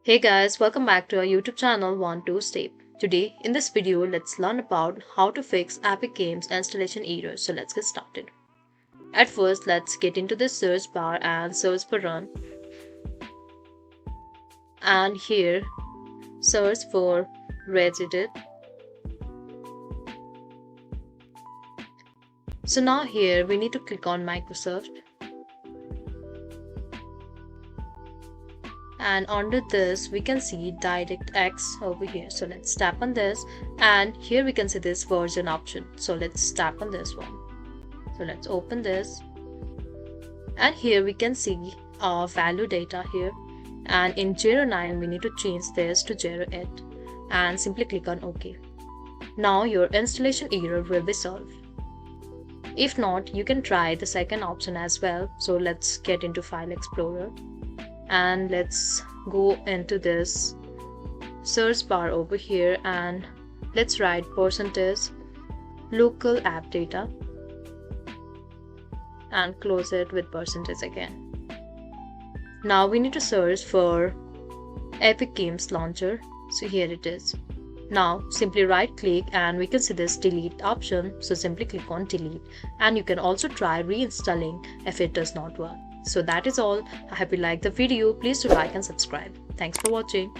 Hey guys, welcome back to our YouTube channel 12Step. Today in this video, let's learn about how to fix Epic Games installation errors. So let's get started. At first, let's get into the search bar and search for run. And here, search for Reddit. So now here we need to click on Microsoft. And under this we can see DirectX over here. So let's tap on this, and here we can see this version option. So let's tap on this one. So let's open this, and here we can see our value data here, and in 09 we need to change this to 08 and simply click on OK. Now your installation error will be solved. If not, you can try the second option as well. So let's get into File Explorer, and let's go into this search bar over here, and let's write %local app data and close it with % again. Now we need to search for Epic Games Launcher. So here it is. Now simply right click and we can see this delete option. So simply click on delete, and you can also try reinstalling if it does not work. So that is all. I hope you liked the video. Please do like and subscribe. Thanks for watching.